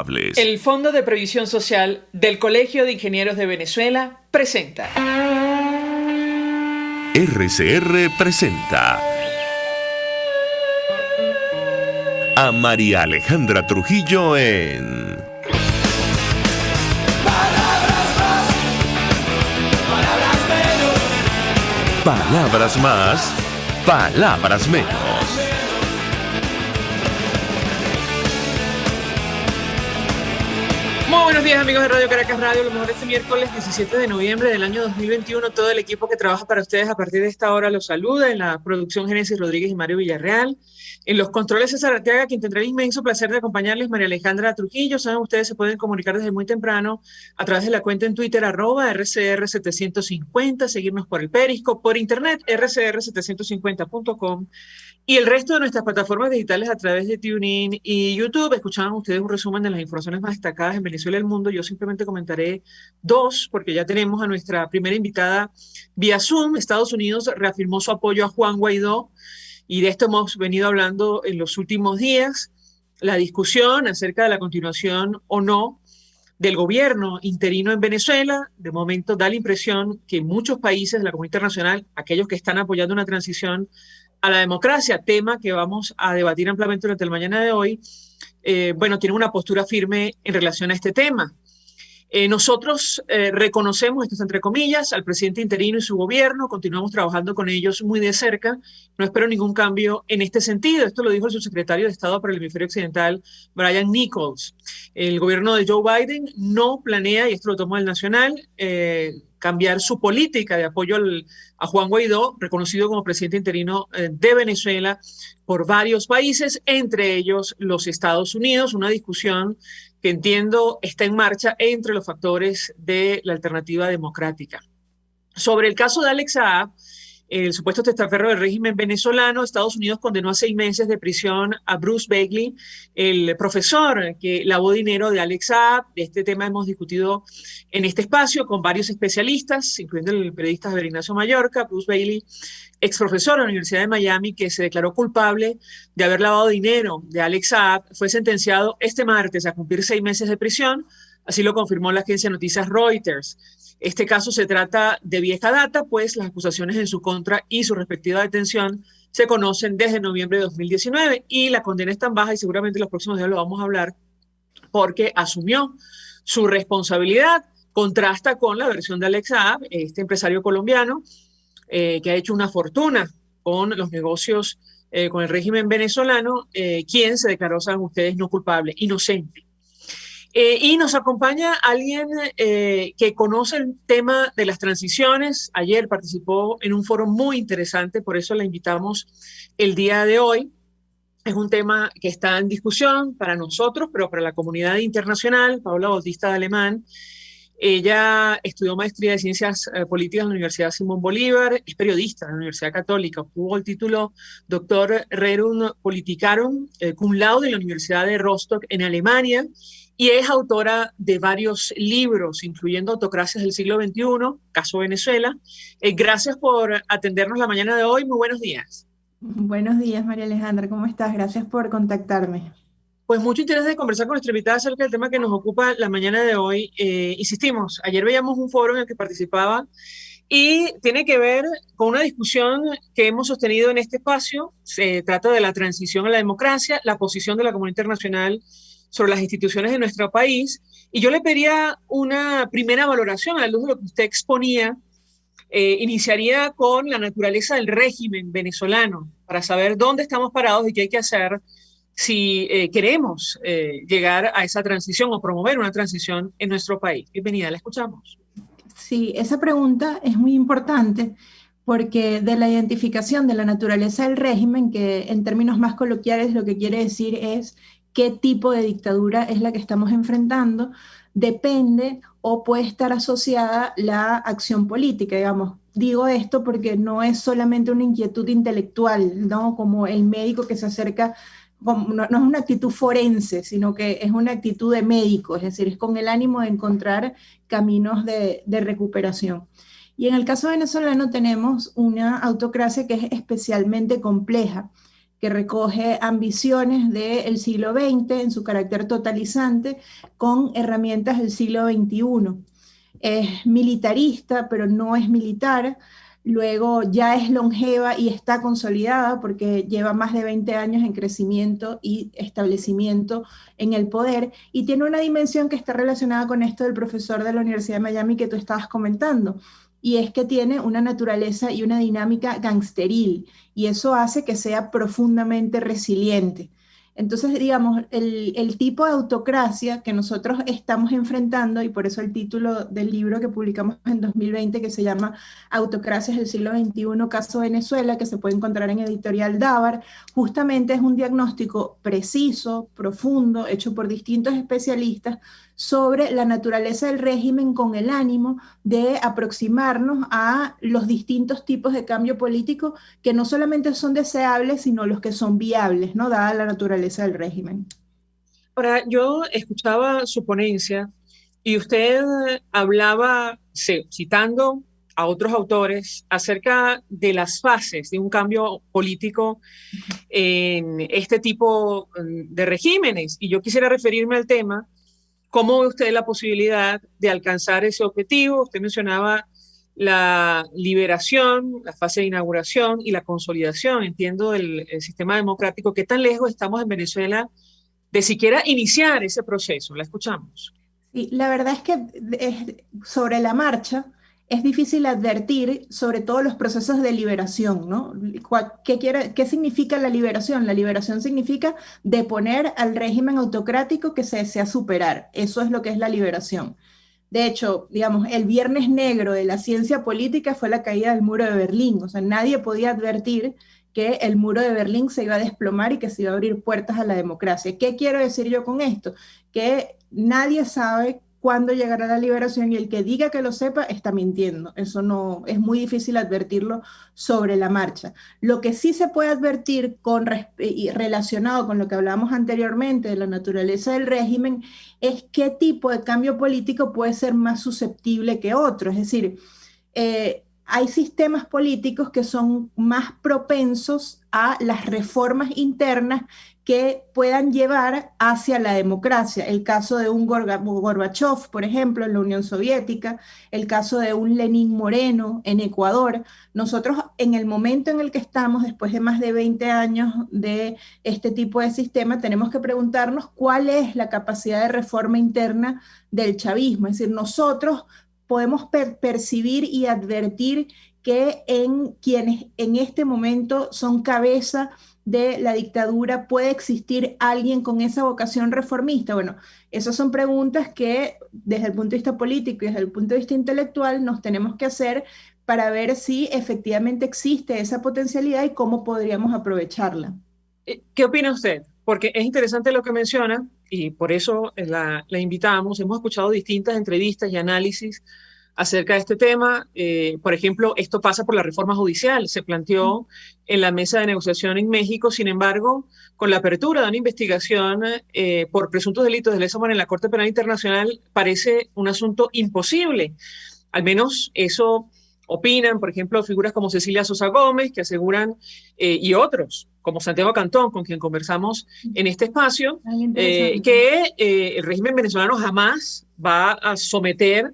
renovables. El Fondo de Previsión Social del Colegio de Ingenieros de Venezuela presenta. RCR presenta a María Alejandra Trujillo en Palabras más, palabras menos. Palabras más, palabras menos. Muy buenos días, amigos de Radio Caracas Radio. Lo mejor este miércoles 17 de noviembre del año 2021. Todo el equipo que trabaja para ustedes a partir de esta hora los saluda. En la producción, Génesis Rodríguez y Mario Villarreal. En los controles, César Arteaga, quien tendrá el inmenso placer de acompañarles, María Alejandra Trujillo. Saben, ustedes se pueden comunicar desde muy temprano a través de la cuenta en Twitter, @RCR750, seguirnos por el Periscope, por internet, rcr750.com. Y el resto de nuestras plataformas digitales a través de TuneIn y YouTube. Escuchaban ustedes un resumen de las informaciones más destacadas en Venezuela y el mundo. Yo simplemente comentaré dos, porque ya tenemos a nuestra primera invitada vía Zoom. Estados Unidos reafirmó su apoyo a Juan Guaidó, y de esto hemos venido hablando en los últimos días. La discusión acerca de la continuación o no del gobierno interino en Venezuela, de momento da la impresión que muchos países de la comunidad internacional, aquellos que están apoyando una transición a la democracia, tema que vamos a debatir ampliamente durante el mañana de hoy, tienen una postura firme en relación a este tema. Nosotros reconocemos, esto es entre comillas, al presidente interino y su gobierno, continuamos trabajando con ellos muy de cerca, no espero ningún cambio en este sentido. Esto lo dijo el subsecretario de Estado para el Hemisferio Occidental, Brian Nichols. El gobierno de Joe Biden no planea, y esto lo tomó el Nacional, cambiar su política de apoyo a Juan Guaidó, reconocido como presidente interino de Venezuela por varios países, entre ellos los Estados Unidos. Una discusión que entiendo está en marcha entre los factores de la alternativa democrática. Sobre el caso de Alex Saab, el supuesto testaferro del régimen venezolano, Estados Unidos condenó a 6 meses de prisión a Bruce Bagley, el profesor que lavó dinero de Alex Saab. De este tema hemos discutido en este espacio con varios especialistas, incluyendo el periodista Javier Ignacio Mallorca. Bruce Bagley, ex profesor de la Universidad de Miami, que se declaró culpable de haber lavado dinero de Alex Saab, fue sentenciado este martes a cumplir 6 meses de prisión. Así lo confirmó la agencia de noticias Reuters. Este caso se trata de vieja data, pues las acusaciones en su contra y su respectiva detención se conocen desde noviembre de 2019, y la condena es tan baja, y seguramente en los próximos días lo vamos a hablar, porque asumió su responsabilidad. Contrasta con la versión de Alex Saab, este empresario colombiano que ha hecho una fortuna con los negocios con el régimen venezolano, quien se declaró, saben ustedes, no culpable, inocente. Y nos acompaña alguien que conoce el tema de las transiciones. Ayer participó en un foro muy interesante, por eso la invitamos el día de hoy. Es un tema que está en discusión para nosotros, pero para la comunidad internacional. Paola Bautista de Alemán. Ella estudió maestría de Ciencias Políticas en la Universidad Simón Bolívar, es periodista en la Universidad Católica, obtuvo el título Doctor Rerum Politicarum cum laude en la Universidad de Rostock en Alemania, y es autora de varios libros, incluyendo Autocracias del siglo XXI, caso Venezuela. Gracias por atendernos la mañana de hoy. Muy buenos días. Buenos días, María Alejandra, ¿cómo estás? Gracias por contactarme. Pues mucho interés de conversar con nuestra invitada acerca del tema que nos ocupa la mañana de hoy. Insistimos, ayer veíamos un foro en el que participaba y tiene que ver con una discusión que hemos sostenido en este espacio. Se trata de la transición a la democracia, la posición de la comunidad internacional sobre las instituciones de nuestro país, y yo le pediría una primera valoración a la luz de lo que usted exponía. Iniciaría con la naturaleza del régimen venezolano, para saber dónde estamos parados y qué hay que hacer si queremos llegar a esa transición o promover una transición en nuestro país. Bienvenida, la escuchamos. Sí, esa pregunta es muy importante, porque de la identificación de la naturaleza del régimen, que en términos más coloquiales lo que quiere decir es qué tipo de dictadura es la que estamos enfrentando, depende o puede estar asociada la acción política, digamos. Digo esto porque no es solamente una inquietud intelectual, ¿no? Como el médico que se acerca, no es una actitud forense, sino que es una actitud de médico, es decir, es con el ánimo de encontrar caminos de recuperación. Y en el caso venezolano tenemos una autocracia que es especialmente compleja. que recoge ambiciones del siglo XX en su carácter totalizante con herramientas del siglo XXI. Es militarista, pero no es militar. Luego ya es longeva y está consolidada porque lleva más de 20 años en crecimiento y establecimiento en el poder, y tiene una dimensión que está relacionada con esto del profesor de la Universidad de Miami que tú estabas comentando, y es que tiene una naturaleza y una dinámica gangsteril, y eso hace que sea profundamente resiliente. Entonces, digamos, el tipo de autocracia que nosotros estamos enfrentando, y por eso el título del libro que publicamos en 2020, que se llama Autocracias del siglo XXI, caso Venezuela, que se puede encontrar en Editorial Dávar, justamente es un diagnóstico preciso, profundo, hecho por distintos especialistas sobre la naturaleza del régimen, con el ánimo de aproximarnos a los distintos tipos de cambio político que no solamente son deseables, sino los que son viables, ¿no? Dada la naturaleza del régimen. Ahora, yo escuchaba su ponencia y usted hablaba, citando a otros autores, acerca de las fases de un cambio político en este tipo de regímenes. Y yo quisiera referirme al tema. ¿Cómo ve usted la posibilidad de alcanzar ese objetivo? Usted mencionaba la liberación, la fase de inauguración y la consolidación, entiendo, del sistema democrático. ¿Qué tan lejos estamos en Venezuela de siquiera iniciar ese proceso? La escuchamos. Sí, la verdad es que sobre la marcha es difícil advertir sobre todo los procesos de liberación, ¿no? ¿Qué significa la liberación? La liberación significa deponer al régimen autocrático que se desea superar. Eso es lo que es la liberación. De hecho, digamos, el viernes negro de la ciencia política fue la caída del muro de Berlín. O sea, nadie podía advertir que el muro de Berlín se iba a desplomar y que se iba a abrir puertas a la democracia. ¿Qué quiero decir yo con esto? Que nadie sabe cuándo llegará la liberación, y el que diga que lo sepa está mintiendo. Eso no, es muy difícil advertirlo sobre la marcha. Lo que sí se puede advertir y relacionado con lo que hablábamos anteriormente de la naturaleza del régimen es qué tipo de cambio político puede ser más susceptible que otro. Es decir, hay sistemas políticos que son más propensos a las reformas internas que puedan llevar hacia la democracia. El caso de un Gorbachev, por ejemplo, en la Unión Soviética, el caso de un Lenín Moreno en Ecuador. Nosotros, en el momento en el que estamos, después de más de 20 años de este tipo de sistema, tenemos que preguntarnos cuál es la capacidad de reforma interna del chavismo. Es decir, nosotros podemos percibir y advertir que en quienes en este momento son cabeza de la dictadura puede existir alguien con esa vocación reformista. Bueno, esas son preguntas que desde el punto de vista político y desde el punto de vista intelectual nos tenemos que hacer para ver si efectivamente existe esa potencialidad y cómo podríamos aprovecharla. ¿Qué opina usted? Porque es interesante lo que menciona y por eso la invitamos. Hemos escuchado distintas entrevistas y análisis acerca de este tema. Por ejemplo, esto pasa por la reforma judicial. Se planteó en la mesa de negociación en México. Sin embargo, con la apertura de una investigación por presuntos delitos de lesa humanidad en la Corte Penal Internacional, parece un asunto imposible. Al menos eso opinan, por ejemplo, figuras como Cecilia Sosa Gómez, que aseguran, y otros, como Santiago Cantón, con quien conversamos en este espacio, que el régimen venezolano jamás va a someter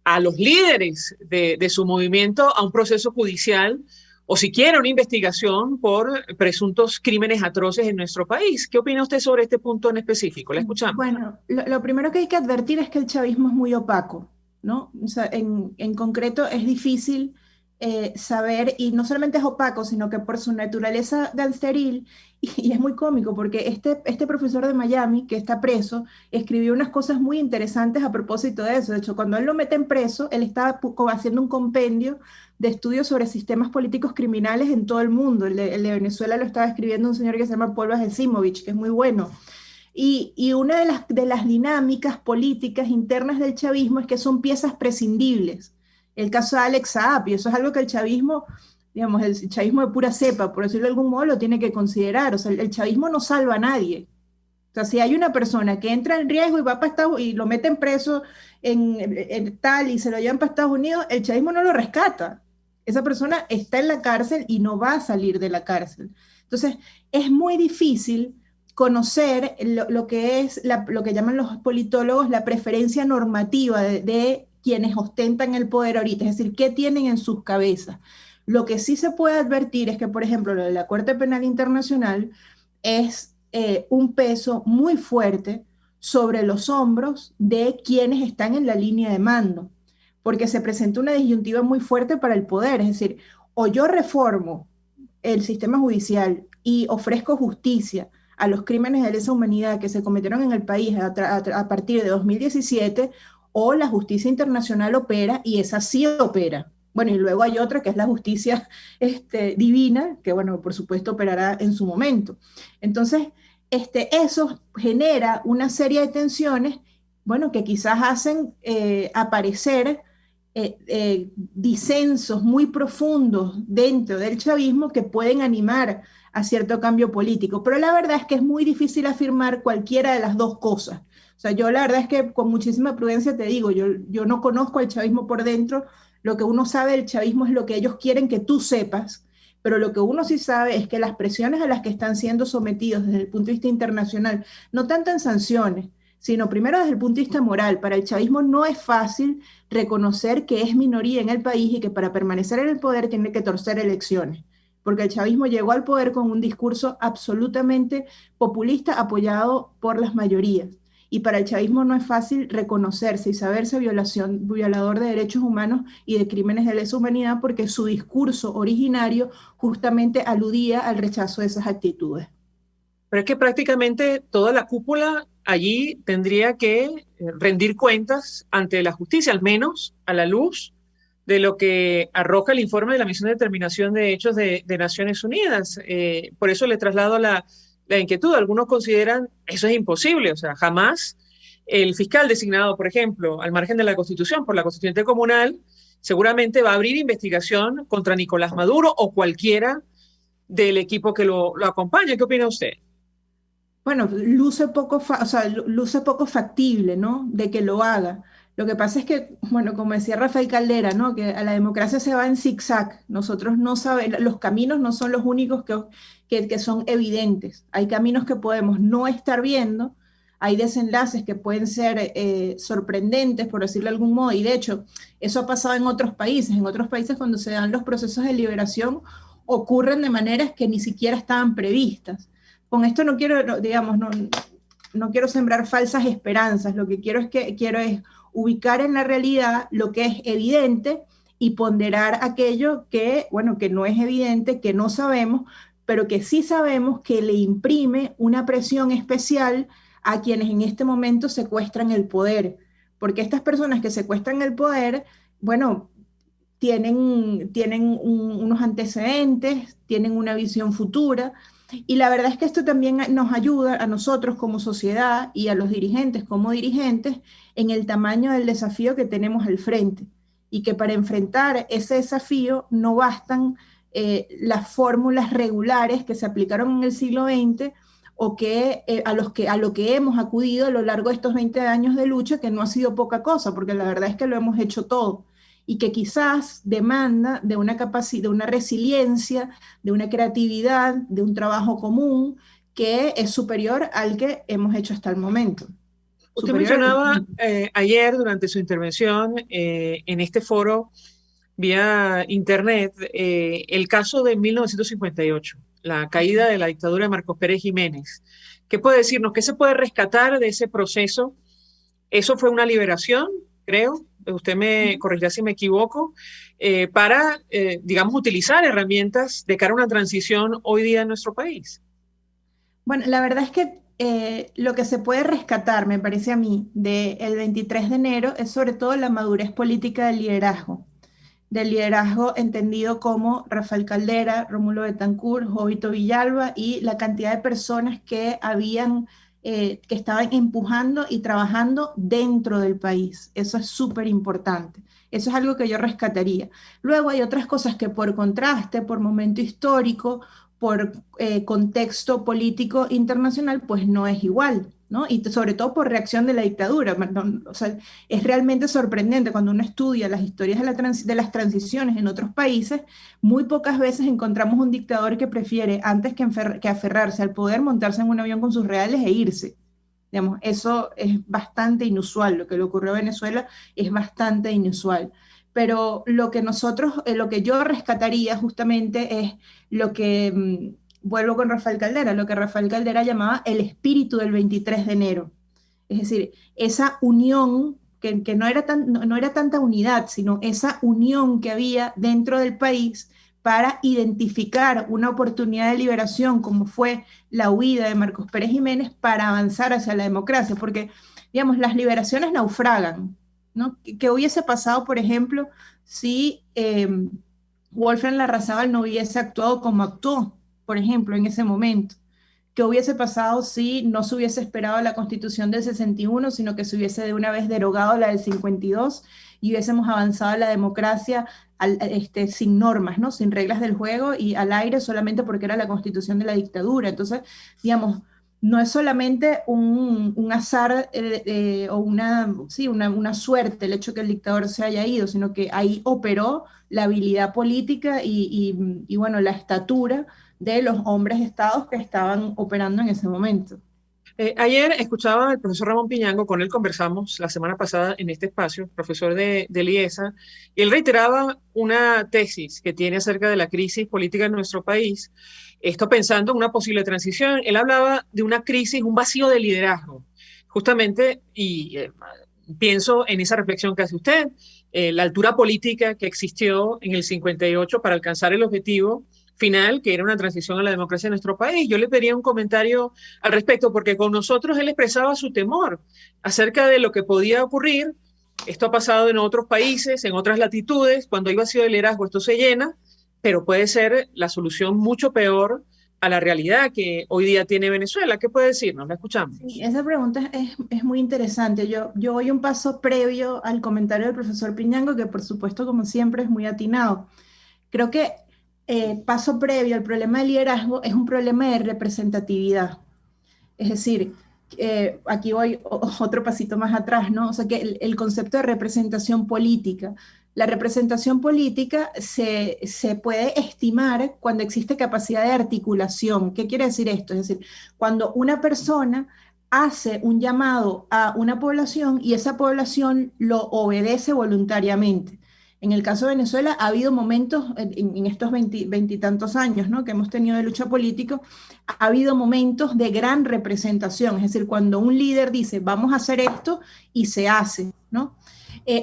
a los líderes de su movimiento a un proceso judicial o siquiera una investigación por presuntos crímenes atroces en nuestro país. ¿Qué opina usted sobre este punto en específico? La escuchamos. Bueno, lo primero que hay que advertir es que el chavismo es muy opaco, ¿no? O sea, en concreto es difícil saber, y no solamente es opaco, sino que por su naturaleza gangsteril, y es muy cómico porque este profesor de Miami que está preso escribió unas cosas muy interesantes a propósito de eso. De hecho, cuando él lo meten preso, él estaba haciendo un compendio de estudios sobre sistemas políticos criminales en todo el mundo. El de Venezuela lo estaba escribiendo un señor que se llama Paul Vasesimovich, que es muy bueno. Y una de las dinámicas políticas internas del chavismo es que son piezas prescindibles. El caso de Alex Saab, y eso es algo que el chavismo, digamos, el chavismo de pura cepa, por decirlo de algún modo, lo tiene que considerar. O sea, el chavismo no salva a nadie. O sea, si hay una persona que entra en riesgo y va para Estados y lo meten preso en tal y se lo llevan para Estados Unidos, el chavismo no lo rescata. Esa persona está en la cárcel y no va a salir de la cárcel. Entonces, es muy difícil conocer lo que es lo que llaman los politólogos la preferencia normativa de quienes ostentan el poder ahorita, es decir, qué tienen en sus cabezas. Lo que sí se puede advertir es que, por ejemplo, lo de la Corte Penal Internacional es un peso muy fuerte sobre los hombros de quienes están en la línea de mando, porque se presenta una disyuntiva muy fuerte para el poder, es decir, o yo reformo el sistema judicial y ofrezco justicia a los crímenes de lesa humanidad que se cometieron en el país a partir de 2017, o la justicia internacional opera, y esa sí opera. Bueno, y luego hay otra que es la justicia divina, que bueno, por supuesto operará en su momento. Entonces, eso genera una serie de tensiones, bueno, que quizás hacen aparecer disensos muy profundos dentro del chavismo que pueden animar a cierto cambio político. Pero la verdad es que es muy difícil afirmar cualquiera de las dos cosas. O sea, yo la verdad es que con muchísima prudencia te digo, yo no conozco al chavismo por dentro. Lo que uno sabe del chavismo es lo que ellos quieren que tú sepas, pero lo que uno sí sabe es que las presiones a las que están siendo sometidos desde el punto de vista internacional, no tanto en sanciones, sino primero desde el punto de vista moral. Para el chavismo no es fácil reconocer que es minoría en el país y que para permanecer en el poder tiene que torcer elecciones, porque el chavismo llegó al poder con un discurso absolutamente populista apoyado por las mayorías. Y para el chavismo no es fácil reconocerse y saberse violador de derechos humanos y de crímenes de lesa humanidad, porque su discurso originario justamente aludía al rechazo de esas actitudes. Pero es que prácticamente toda la cúpula allí tendría que rendir cuentas ante la justicia, al menos a la luz de lo que arroja el informe de la Misión de Determinación de Hechos de Naciones Unidas. Por eso le traslado la inquietud. Algunos consideran eso es imposible, o sea, jamás el fiscal designado, por ejemplo, al margen de la Constitución por la Constituyente Comunal, seguramente va a abrir investigación contra Nicolás Maduro o cualquiera del equipo que lo acompañe. ¿Qué opina usted? Bueno, luce poco factible, ¿no? De que lo haga. Lo que pasa es que, bueno, como decía Rafael Caldera, ¿no? Que a la democracia se va en zigzag. Nosotros no sabemos, los caminos no son los únicos que son evidentes. Hay caminos que podemos no estar viendo, hay desenlaces que pueden ser sorprendentes, por decirlo de algún modo, y de hecho, eso ha pasado en otros países. En otros países, cuando se dan los procesos de liberación, ocurren de maneras que ni siquiera estaban previstas. Con esto no quiero, digamos, no quiero sembrar falsas esperanzas. Lo que quiero es ubicar en la realidad lo que es evidente y ponderar aquello que, bueno, que no es evidente, que no sabemos, pero que sí sabemos que le imprime una presión especial a quienes en este momento secuestran el poder. Porque estas personas que secuestran el poder, bueno, tienen unos antecedentes, tienen una visión futura. Y la verdad es que esto también nos ayuda a nosotros como sociedad y a los dirigentes como dirigentes en el tamaño del desafío que tenemos al frente. Y que para enfrentar ese desafío no bastan las fórmulas regulares que se aplicaron en el siglo XX o a lo que hemos acudido a lo largo de estos 20 años de lucha, que no ha sido poca cosa, porque la verdad es que lo hemos hecho todo. Y que quizás demanda de una capacidad, de una resiliencia, de una creatividad, de un trabajo común que es superior al que hemos hecho hasta el momento. Usted mencionaba ayer durante su intervención en este foro vía internet el caso de 1958, la caída de la dictadura de Marcos Pérez Jiménez. ¿Qué puede decirnos? ¿Qué se puede rescatar de ese proceso? ¿Eso fue una liberación? Creo, usted me corregirá si me equivoco, para, digamos, utilizar herramientas de cara a una transición hoy día en nuestro país. Bueno, la verdad es que lo que se puede rescatar, me parece a mí, del 23 de enero es sobre todo la madurez política del liderazgo entendido como Rafael Caldera, Rómulo Betancourt, Jovito Villalba y la cantidad de personas que estaban empujando y trabajando dentro del país. Eso es súper importante. Eso es algo que yo rescataría. Luego hay otras cosas que por contraste, por momento histórico, por contexto político internacional, pues no es igual. ¿no? Y sobre todo por reacción de la dictadura. O sea, es realmente sorprendente cuando uno estudia las historias de las transiciones en otros países, muy pocas veces encontramos un dictador que prefiere, antes que aferrarse al poder, montarse en un avión con sus reales e irse. Digamos, eso es bastante inusual. Lo que le ocurrió a Venezuela es bastante inusual. Pero lo que yo rescataría justamente es lo que vuelvo con Rafael Caldera, lo que Rafael Caldera llamaba el espíritu del 23 de enero. Es decir, esa unión, que no era tanta unidad, sino esa unión que había dentro del país para identificar una oportunidad de liberación como fue la huida de Marcos Pérez Jiménez para avanzar hacia la democracia, porque, digamos, las liberaciones naufragan, ¿no? ¿Qué hubiese pasado, por ejemplo, si Wolfram Larrazábal no hubiese actuado como actuó, por ejemplo, en ese momento? ¿Qué hubiese pasado si no se hubiese esperado la Constitución del 61, sino que se hubiese de una vez derogado la del 52 y hubiésemos avanzado a la democracia sin normas, ¿no? Sin reglas del juego y al aire solamente porque era la Constitución de la dictadura? Entonces, digamos, no es solamente un azar o una suerte el hecho que el dictador se haya ido, sino que ahí operó la habilidad política y bueno, la estatura de los hombres de estados que estaban operando en ese momento. Ayer escuchaba al profesor Ramón Piñango, con él conversamos la semana pasada en este espacio, profesor de IESA, y él reiteraba una tesis que tiene acerca de la crisis política en nuestro país, esto pensando en una posible transición. Él hablaba de una crisis, un vacío de liderazgo, justamente, y pienso en esa reflexión que hace usted, la altura política que existió en el 58 para alcanzar el objetivo final, que era una transición a la democracia en nuestro país. Yo le pedía un comentario al respecto, porque con nosotros él expresaba su temor acerca de lo que podía ocurrir. Esto ha pasado en otros países, en otras latitudes. Cuando hay vacío de liderazgo, esto se llena, pero puede ser la solución mucho peor a la realidad que hoy día tiene Venezuela. ¿Qué puede decirnos? La escuchamos. Sí, esa pregunta es muy interesante. Yo voy un paso previo al comentario del profesor Piñango, que por supuesto, como siempre, es muy atinado. Creo que paso previo al problema de liderazgo es un problema de representatividad. Es decir, aquí voy otro pasito más atrás, ¿no? O sea, que el concepto de representación política. La representación política se puede estimar cuando existe capacidad de articulación. ¿Qué quiere decir esto? Es decir, cuando una persona hace un llamado a una población y esa población lo obedece voluntariamente. En el caso de Venezuela ha habido momentos en estos veintitantos años, ¿no?, que hemos tenido de lucha política, ha habido momentos de gran representación, es decir, cuando un líder dice vamos a hacer esto y se hace, ¿no?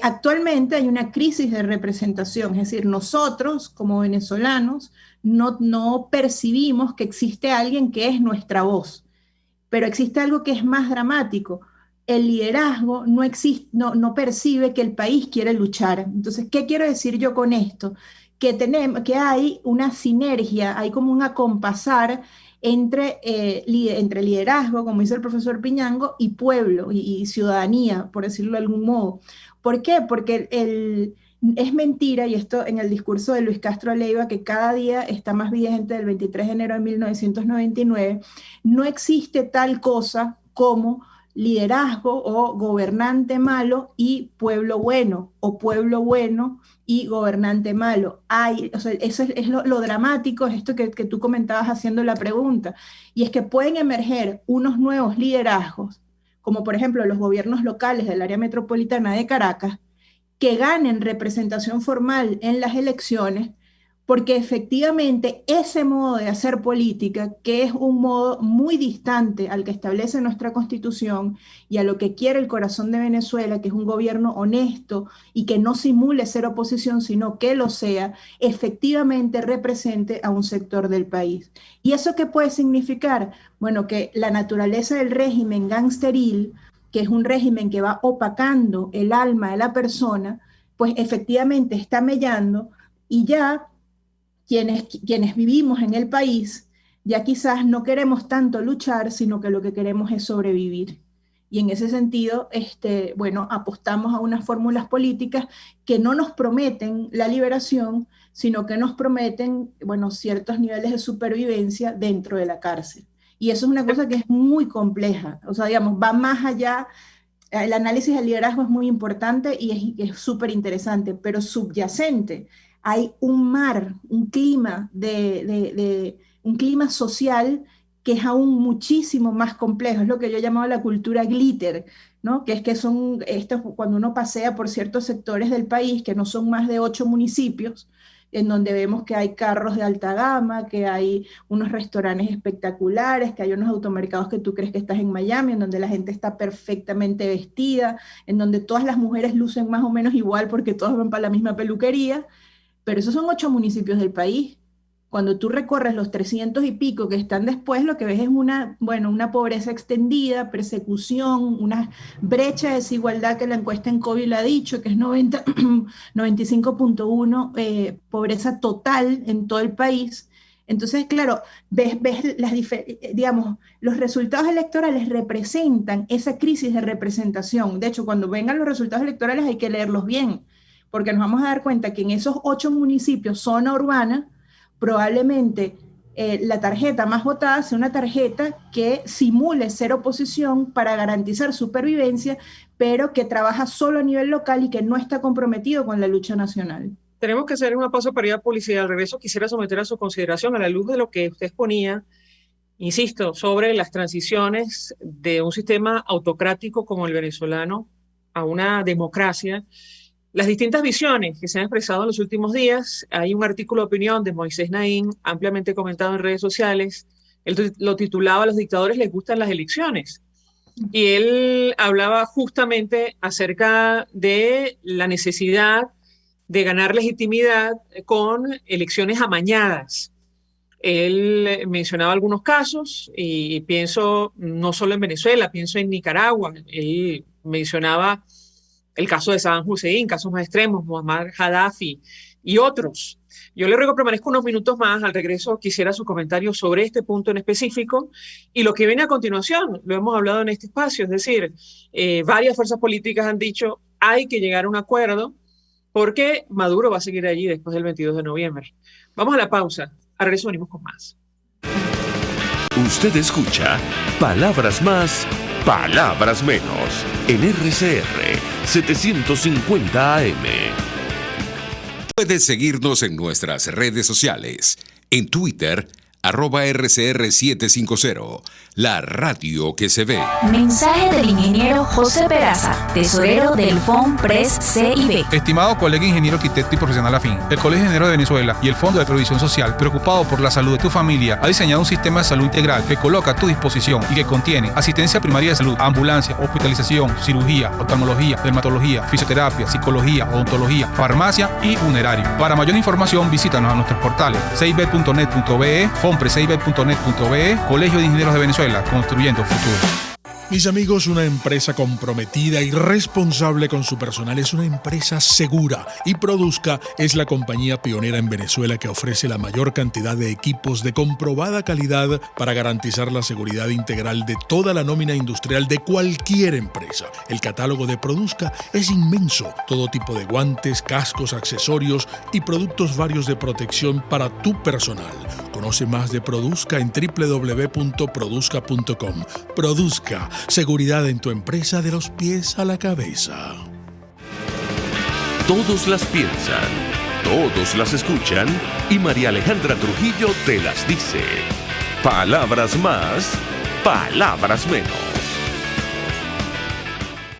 Actualmente hay una crisis de representación, es decir, nosotros como venezolanos no percibimos que existe alguien que es nuestra voz, pero existe algo que es más dramático. El liderazgo no percibe que el país quiere luchar. Entonces, ¿qué quiero decir yo con esto? Que hay una sinergia, hay como un acompasar entre liderazgo, como dice el profesor Piñango, y pueblo y ciudadanía, por decirlo de algún modo. ¿Por qué? Porque es mentira, y esto en el discurso de Luis Castro Leiva, que cada día está más vigente, del 23 de enero de 1999, no existe tal cosa como liderazgo o gobernante malo y pueblo bueno, o pueblo bueno y gobernante malo. O sea, eso es lo dramático, es esto que tú comentabas haciendo la pregunta, y es que pueden emerger unos nuevos liderazgos, como por ejemplo los gobiernos locales del área metropolitana de Caracas, que ganen representación formal en las elecciones, porque efectivamente ese modo de hacer política, que es un modo muy distante al que establece nuestra Constitución y a lo que quiere el corazón de Venezuela, que es un gobierno honesto y que no simule ser oposición, sino que lo sea, efectivamente represente a un sector del país. ¿Y eso qué puede significar? Bueno, que la naturaleza del régimen gangsteril, que es un régimen que va opacando el alma de la persona, pues efectivamente está mellando, y ya quienes vivimos en el país, ya quizás no queremos tanto luchar, sino que lo que queremos es sobrevivir. Y en ese sentido, bueno, apostamos a unas fórmulas políticas que no nos prometen la liberación, sino que nos prometen, bueno, ciertos niveles de supervivencia dentro de la cárcel. Y eso es una cosa que es muy compleja. O sea, digamos, va más allá. El análisis del liderazgo es muy importante y es súper interesante, pero subyacente hay un mar, un clima un clima social que es aún muchísimo más complejo. Es lo que yo llamaba la cultura glitter, ¿no? Que es que son estos, cuando uno pasea por ciertos sectores del país, que no son más de 8 municipios, en donde vemos que hay carros de alta gama, que hay unos restaurantes espectaculares, que hay unos automercados que tú crees que estás en Miami, en donde la gente está perfectamente vestida, en donde todas las mujeres lucen más o menos igual porque todas van para la misma peluquería, pero esos son 8 municipios del país. Cuando tú recorres los 300 y pico que están después, lo que ves es una pobreza extendida, persecución, una brecha de desigualdad que la encuesta en COVID lo ha dicho, que es 95.1, pobreza total en todo el país. Entonces, claro, ves digamos, los resultados electorales representan esa crisis de representación. De hecho, cuando vengan los resultados electorales hay que leerlos bien, porque nos vamos a dar cuenta que en esos 8 municipios, zona urbana, probablemente la tarjeta más votada sea una tarjeta que simule ser oposición para garantizar supervivencia, pero que trabaja solo a nivel local y que no está comprometido con la lucha nacional. Tenemos que hacer una pausa para ir a publicidad. Al regreso quisiera someter a su consideración, a la luz de lo que usted exponía, insisto, sobre las transiciones de un sistema autocrático como el venezolano a una democracia, las distintas visiones que se han expresado en los últimos días. Hay un artículo de opinión de Moisés Naín, ampliamente comentado en redes sociales. Él lo titulaba: "Los dictadores les gustan las elecciones". Y él hablaba justamente acerca de la necesidad de ganar legitimidad con elecciones amañadas. Él mencionaba algunos casos y pienso no solo en Venezuela, pienso en Nicaragua. Él mencionaba el caso de Saddam Hussein, casos más extremos, Muammar Gaddafi y otros. Yo le ruego que permanezca unos minutos más. Al regreso quisiera su comentario sobre este punto en específico y lo que viene a continuación. Lo hemos hablado en este espacio, es decir, varias fuerzas políticas han dicho hay que llegar a un acuerdo porque Maduro va a seguir allí después del 22 de noviembre. Vamos a la pausa. Al regreso venimos con más. Usted escucha Palabras Más, Palabras Menos en RCR 750 AM. Puedes seguirnos en nuestras redes sociales. En Twitter, @RCR750, la radio que se ve. Mensaje del ingeniero José Peraza, tesorero del FONPRES CIB. Estimado colega ingeniero arquitecto y profesional afín, el Colegio de Ingenieros de Venezuela y el Fondo de Previsión Social, preocupado por la salud de tu familia, ha diseñado un sistema de salud integral que coloca a tu disposición y que contiene asistencia primaria de salud, ambulancia, hospitalización, cirugía, oftalmología, dermatología, fisioterapia, psicología, odontología, farmacia y funerario. Para mayor información, visítanos a nuestros portales cib.net.be, fonprescib.net.be, Colegio de Ingenieros de Venezuela, construyendo futuro. Mis amigos, una empresa comprometida y responsable con su personal es una empresa segura, y Produzca es la compañía pionera en Venezuela que ofrece la mayor cantidad de equipos de comprobada calidad para garantizar la seguridad integral de toda la nómina industrial de cualquier empresa. El catálogo de Produzca es inmenso, todo tipo de guantes, cascos, accesorios y productos varios de protección para tu personal. Conoce más de Produzca en www.produzca.com. Produzca, seguridad en tu empresa de los pies a la cabeza. Todos las piensan, todos las escuchan y María Alejandra Trujillo te las dice. Palabras más, palabras menos.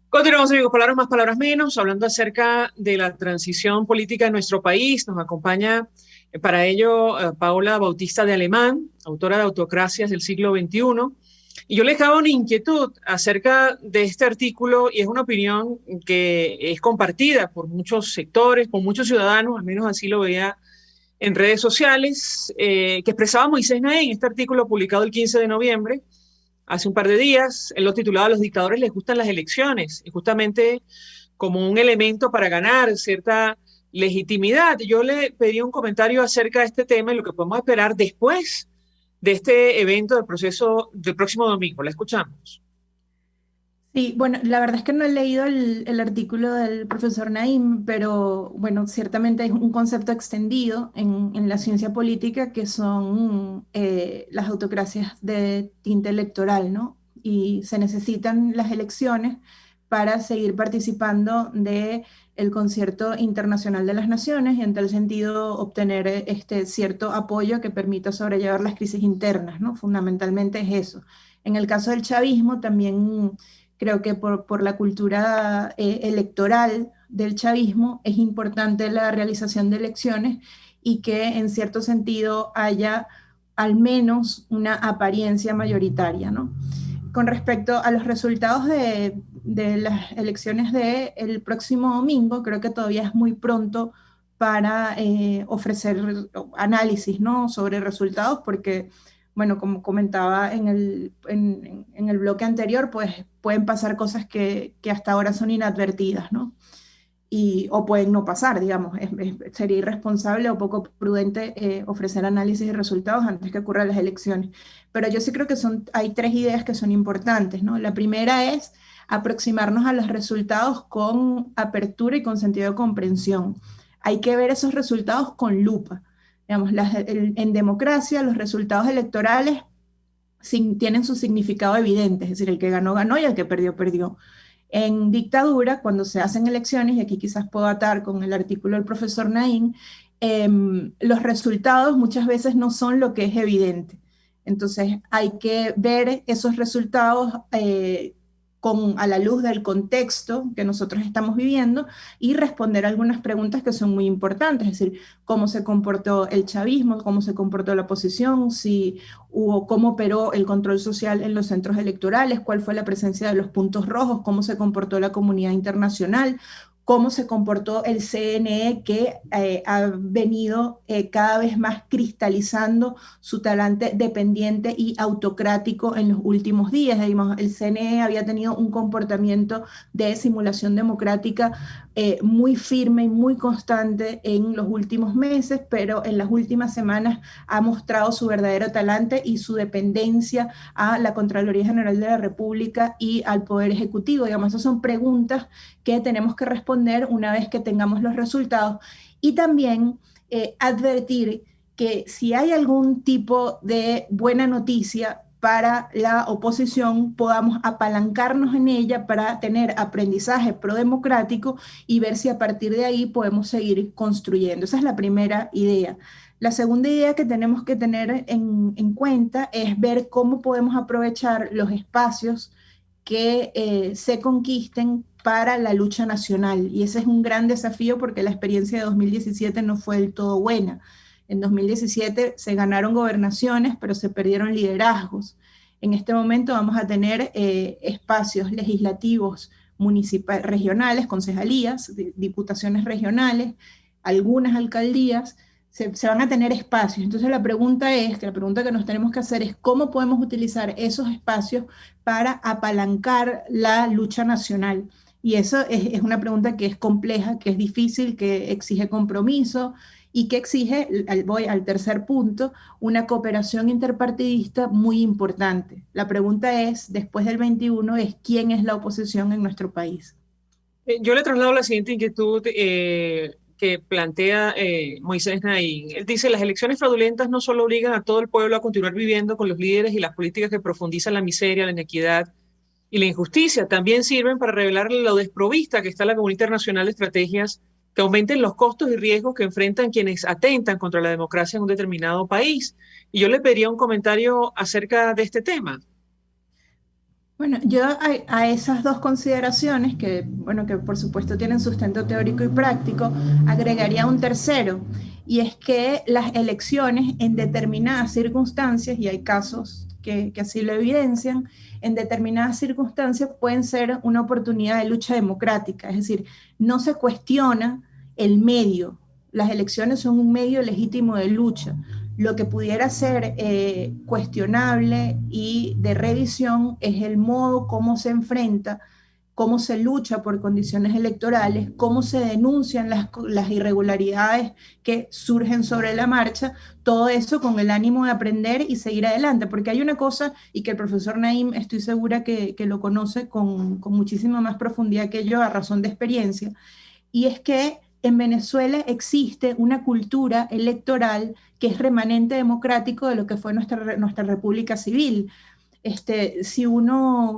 Continuamos, amigos, palabras más, palabras menos, hablando acerca de la transición política en nuestro país. Nos acompaña para ello Paola Bautista de Alemán, autora de Autocracias del siglo XXI. Y yo le dejaba una inquietud acerca de este artículo, y es una opinión que es compartida por muchos sectores, por muchos ciudadanos, al menos así lo veía en redes sociales, que expresaba Moisés Naín, este artículo publicado el 15 de noviembre, hace un par de días. Él lo titulaba "Los dictadores les gustan las elecciones", y justamente como un elemento para ganar cierta legitimidad. Yo le pedí un comentario acerca de este tema y lo que podemos esperar después de este evento del proceso del próximo domingo. La escuchamos. Sí, bueno, la verdad es que no he leído el artículo del profesor Naim, pero bueno, ciertamente hay un concepto extendido en la ciencia política que son las autocracias de tinte electoral, ¿no? Y se necesitan las elecciones para seguir participando de el concierto internacional de las naciones y en tal sentido obtener este cierto apoyo que permita sobrellevar las crisis internas, ¿no? Fundamentalmente es eso. En el caso del chavismo también creo que por la cultura electoral del chavismo es importante la realización de elecciones y que en cierto sentido haya al menos una apariencia mayoritaria, ¿no? Con respecto a los resultados de las elecciones del próximo domingo, creo que todavía es muy pronto para ofrecer análisis, ¿no?, sobre resultados, porque, bueno, como comentaba en el bloque anterior, pues pueden pasar cosas que hasta ahora son inadvertidas, ¿no? O pueden no pasar, digamos. Sería irresponsable o poco prudente ofrecer análisis y resultados antes que ocurran las elecciones. Pero yo sí creo que hay tres ideas que son importantes, ¿no? La primera es aproximarnos a los resultados con apertura y con sentido de comprensión. Hay que ver esos resultados con lupa. Digamos, en democracia, los resultados electorales tienen su significado evidente, es decir, el que ganó, ganó y el que perdió, perdió. En dictadura, cuando se hacen elecciones, y aquí quizás puedo atar con el artículo del profesor Naín, los resultados muchas veces no son lo que es evidente. Entonces hay que ver esos resultados a la luz del contexto que nosotros estamos viviendo y responder algunas preguntas que son muy importantes, es decir, cómo se comportó el chavismo, cómo se comportó la oposición, cómo operó el control social en los centros electorales, cuál fue la presencia de los puntos rojos, cómo se comportó la comunidad internacional, cómo se comportó el CNE, que ha venido cada vez más cristalizando su talante dependiente y autocrático en los últimos días. Digamos, el CNE había tenido un comportamiento de simulación democrática muy firme y muy constante en los últimos meses, pero en las últimas semanas ha mostrado su verdadero talante y su dependencia a la Contraloría General de la República y al Poder Ejecutivo. Digamos, esas son preguntas que tenemos que responder una vez que tengamos los resultados y también advertir que si hay algún tipo de buena noticia para la oposición, podamos apalancarnos en ella para tener aprendizaje prodemocrático y ver si a partir de ahí podemos seguir construyendo. Esa es la primera idea. La segunda idea que tenemos que tener en cuenta es ver cómo podemos aprovechar los espacios que se conquisten para la lucha nacional. Y ese es un gran desafío porque la experiencia de 2017 no fue del todo buena. En 2017 se ganaron gobernaciones, pero se perdieron liderazgos. En este momento vamos a tener espacios legislativos regionales, concejalías, diputaciones regionales, algunas alcaldías, se van a tener espacios. Entonces la pregunta que nos tenemos que hacer es cómo podemos utilizar esos espacios para apalancar la lucha nacional. Y eso es una pregunta que es compleja, que es difícil, que exige compromiso y que exige, voy al tercer punto, una cooperación interpartidista muy importante. La pregunta es, después del 21, es ¿quién es la oposición en nuestro país? Yo le traslado la siguiente inquietud que plantea Moisés Naín. Él dice, las elecciones fraudulentas no solo obligan a todo el pueblo a continuar viviendo con los líderes y las políticas que profundizan la miseria, la inequidad y la injusticia, también sirven para revelar lo desprovista que está la comunidad internacional de estrategias que aumenten los costos y riesgos que enfrentan quienes atentan contra la democracia en un determinado país. Y yo le pediría un comentario acerca de este tema. Bueno, yo a esas dos consideraciones, bueno, que por supuesto tienen sustento teórico y práctico, agregaría un tercero, y es que las elecciones en determinadas circunstancias, y hay casos que así lo evidencian, en determinadas circunstancias pueden ser una oportunidad de lucha democrática, es decir, no se cuestiona el medio, las elecciones son un medio legítimo de lucha. Lo que pudiera ser cuestionable y de revisión es el modo como se enfrenta cómo se lucha por condiciones electorales, cómo se denuncian las irregularidades que surgen sobre la marcha, todo eso con el ánimo de aprender y seguir adelante, porque hay una cosa, y que el profesor Naim estoy segura que lo conoce con muchísima más profundidad que yo a razón de experiencia, y es que en Venezuela existe una cultura electoral que es remanente democrático de lo que fue nuestra república civil.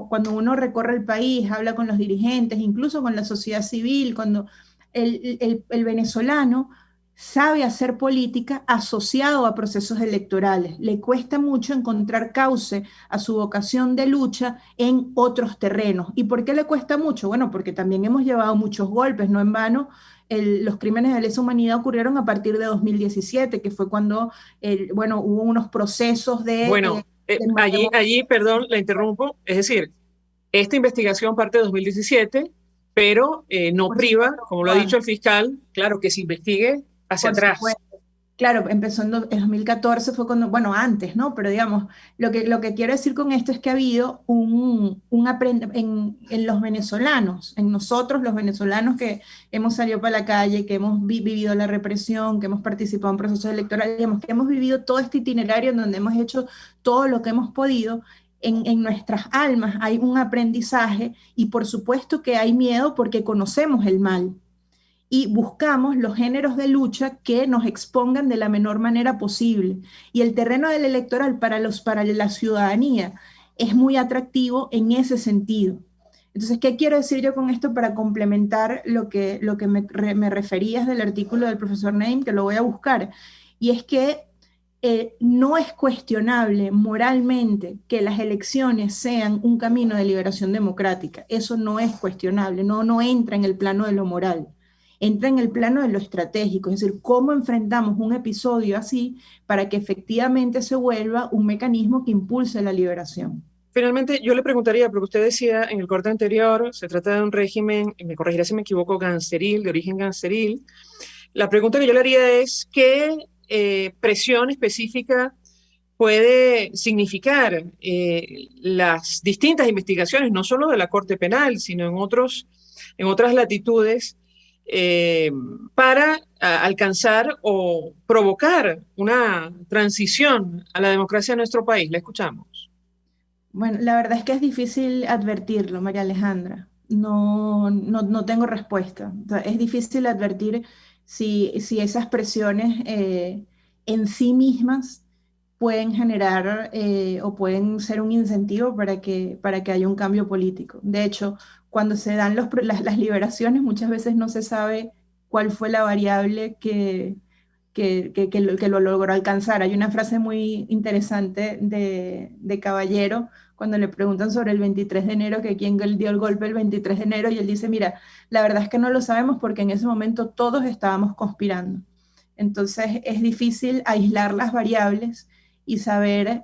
Cuando uno recorre el país, habla con los dirigentes, incluso con la sociedad civil, cuando el venezolano sabe hacer política asociado a procesos electorales. Le cuesta mucho encontrar cauce a su vocación de lucha en otros terrenos. ¿Y por qué le cuesta mucho? Bueno, porque también hemos llevado muchos golpes, no en vano. Los crímenes de lesa humanidad ocurrieron a partir de 2017, que fue cuando hubo unos procesos de... Allí, perdón, la interrumpo. Es decir, esta investigación parte de 2017, pero no priva, como lo ha dicho el fiscal, claro, que se investigue hacia atrás. Claro, empezó en 2014, fue cuando, antes, ¿no? Pero digamos, lo que quiero decir con esto es que ha habido en los venezolanos, en nosotros los venezolanos que hemos salido para la calle, que hemos vivido la represión, que hemos participado en procesos electorales, digamos, que hemos vivido todo este itinerario en donde hemos hecho todo lo que hemos podido. En nuestras almas hay un aprendizaje y por supuesto que hay miedo porque conocemos el mal. Y buscamos los géneros de lucha que nos expongan de la menor manera posible. Y el terreno del electoral para la ciudadanía es muy atractivo en ese sentido. Entonces, ¿qué quiero decir yo con esto para complementar lo que me referías del artículo del profesor Naim, que lo voy a buscar? Y es que no es cuestionable moralmente que las elecciones sean un camino de liberación democrática. Eso no es cuestionable, no entra en el plano de lo moral. Entra en el plano de lo estratégico, es decir, cómo enfrentamos un episodio así para que efectivamente se vuelva un mecanismo que impulse la liberación. Finalmente, yo le preguntaría, porque usted decía en el corte anterior, se trata de un régimen, y me corregirá si me equivoco, gangsteril, de origen gangsteril. La pregunta que yo le haría es, ¿qué presión específica puede significar las distintas investigaciones, no solo de la Corte Penal, sino en otras latitudes, para alcanzar o provocar una transición a la democracia en nuestro país? La escuchamos. Bueno, la verdad es que es difícil advertirlo, María Alejandra. No tengo respuesta. O sea, es difícil advertir si esas presiones en sí mismas pueden generar o pueden ser un incentivo para que haya un cambio político. De hecho, cuando se dan las liberaciones, muchas veces no se sabe cuál fue la variable que lo logró alcanzar. Hay una frase muy interesante de Caballero, cuando le preguntan sobre el 23 de enero, que quién dio el golpe el 23 de enero, y él dice, mira, la verdad es que no lo sabemos porque en ese momento todos estábamos conspirando. Entonces es difícil aislar las variables y saber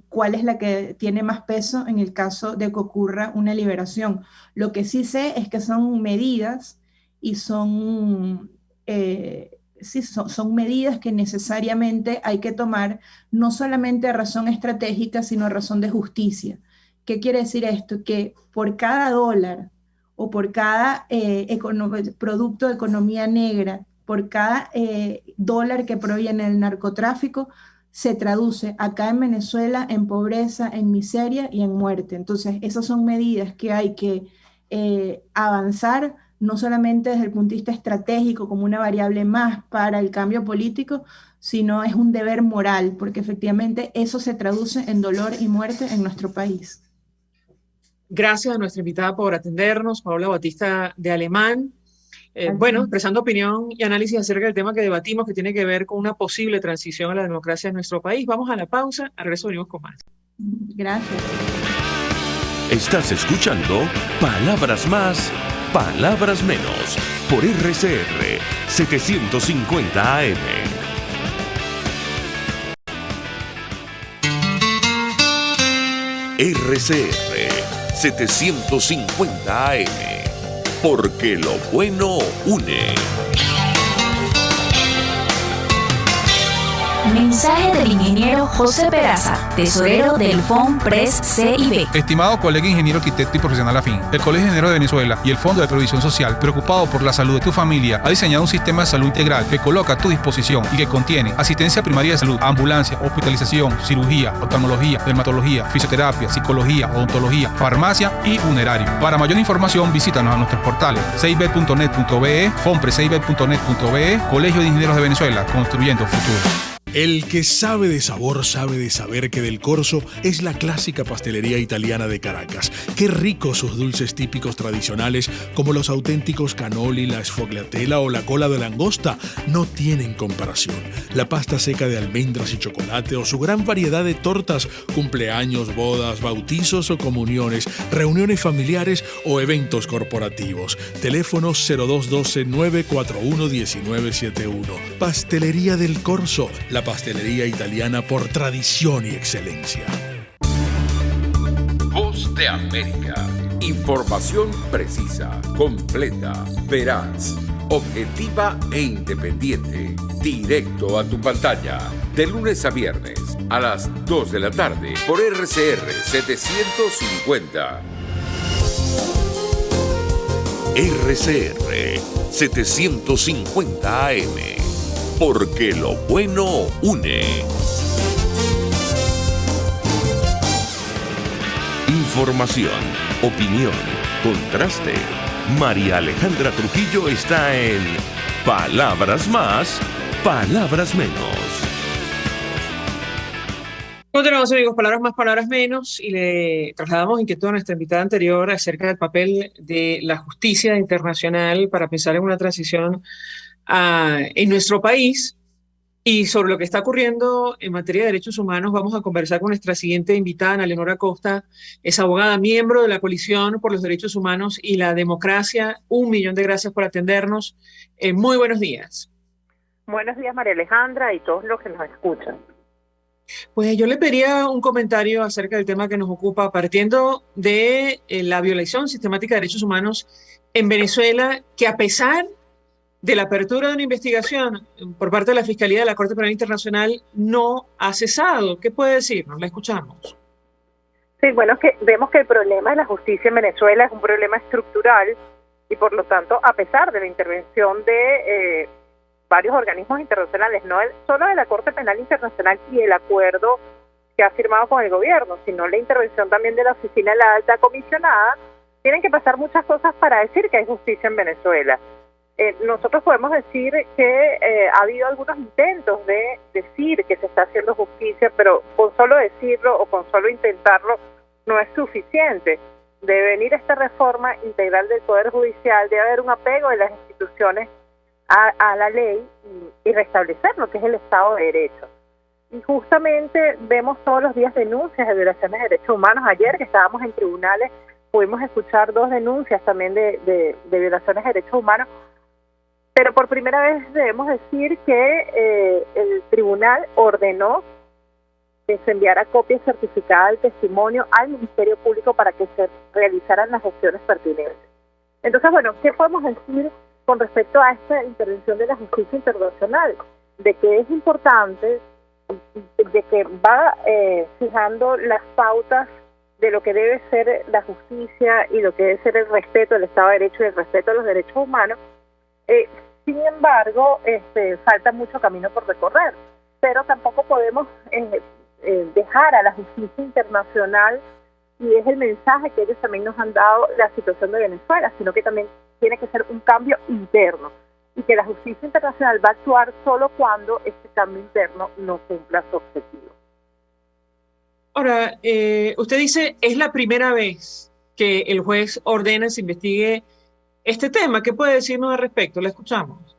cuál es la que tiene más peso en el caso de que ocurra una liberación. Lo que sí sé es que son medidas y son medidas que necesariamente hay que tomar, no solamente a razón estratégica, sino a razón de justicia. ¿Qué quiere decir esto? Que por cada dólar o por cada producto de economía negra, por cada dólar que proviene del narcotráfico, se traduce acá en Venezuela en pobreza, en miseria y en muerte. Entonces, esas son medidas que hay que avanzar, no solamente desde el punto de vista estratégico como una variable más para el cambio político, sino es un deber moral, porque efectivamente eso se traduce en dolor y muerte en nuestro país. Gracias a nuestra invitada por atendernos, Paola Batista de Alemán. Expresando opinión y análisis acerca del tema que debatimos, que tiene que ver con una posible transición a la democracia en nuestro país. Vamos a la pausa, al regreso venimos con más. Gracias. Estás escuchando Palabras Más, Palabras Menos, por RCR 750 AM. RCR 750 AM, porque lo bueno une. Mensaje del ingeniero José Peraza, tesorero del FONPRES CIB. Estimado colega ingeniero arquitecto y profesional afín, el Colegio de Ingenieros de Venezuela y el Fondo de Previsión Social, preocupado por la salud de tu familia, ha diseñado un sistema de salud integral que coloca a tu disposición y que contiene asistencia primaria de salud, ambulancia, hospitalización, cirugía, oftalmología, dermatología, fisioterapia, psicología, odontología, farmacia y funerario. Para mayor información, visítanos a nuestros portales cib.net.be, fonprescib.net.be, Colegio de Ingenieros de Venezuela, construyendo futuro. El que sabe de sabor sabe de saber que Del Corso es la clásica pastelería italiana de Caracas. Qué ricos sus dulces típicos tradicionales como los auténticos cannoli, la sfogliatella o la cola de langosta no tienen comparación. La pasta seca de almendras y chocolate o su gran variedad de tortas, cumpleaños, bodas, bautizos o comuniones, reuniones familiares o eventos corporativos. Teléfono 0212-941-1971. Pastelería Del Corso, la pastelería italiana por tradición y excelencia. Voz de América. Información precisa, completa, veraz, objetiva e independiente. Directo a tu pantalla. De lunes a viernes a las 2 de la tarde por RCR 750. RCR 750 AM. Porque lo bueno une. Información, opinión, contraste. María Alejandra Trujillo está en Palabras Más, Palabras Menos. Continuamos, amigos, palabras más, palabras menos, y le trasladamos inquietud a nuestra invitada anterior acerca del papel de la justicia internacional para pensar en una transición en nuestro país. Y sobre lo que está ocurriendo en materia de derechos humanos vamos a conversar con nuestra siguiente invitada, Ana Leonora Costa. Es abogada, miembro de la Coalición por los Derechos Humanos y la Democracia. 1.000.000 de gracias por atendernos. Muy buenos días. Buenos días, María Alejandra, y todos los que nos escuchan. Pues yo le pediría un comentario acerca del tema que nos ocupa, partiendo de la violación sistemática de derechos humanos en Venezuela, que a pesar de la apertura de una investigación por parte de la Fiscalía de la Corte Penal Internacional no ha cesado. ¿Qué puede decirnos? La escuchamos. Sí, bueno, que vemos que el problema de la justicia en Venezuela es un problema estructural y por lo tanto, a pesar de la intervención de varios organismos internacionales, no solo de la Corte Penal Internacional y el acuerdo que ha firmado con el gobierno, sino la intervención también de la Oficina de la Alta Comisionada, tienen que pasar muchas cosas para decir que hay justicia en Venezuela. Nosotros podemos decir que ha habido algunos intentos de decir que se está haciendo justicia, pero con solo decirlo o con solo intentarlo no es suficiente. Debe venir esta reforma integral del Poder Judicial, debe haber un apego de las instituciones a la ley y restablecer lo que es el Estado de Derecho. Y justamente vemos todos los días denuncias de violaciones de derechos humanos. Ayer que estábamos en tribunales pudimos escuchar 2 denuncias también de violaciones de derechos humanos. Pero por primera vez debemos decir que el tribunal ordenó que se enviara copia certificada del testimonio al Ministerio Público para que se realizaran las gestiones pertinentes. Entonces, bueno, ¿qué podemos decir con respecto a esta intervención de la justicia internacional? De que es importante, de que va fijando las pautas de lo que debe ser la justicia y lo que debe ser el respeto del Estado de Derecho y el respeto a los derechos humanos. Sin embargo, falta mucho camino por recorrer, pero tampoco podemos dejar a la justicia internacional, y es el mensaje que ellos también nos han dado, la situación de Venezuela, sino que también tiene que ser un cambio interno, y que la justicia internacional va a actuar solo cuando este cambio interno no cumpla su objetivo. Ahora, usted dice, es la primera vez que el juez ordena se investigue este tema. ¿Qué puede decirnos al respecto? La escuchamos.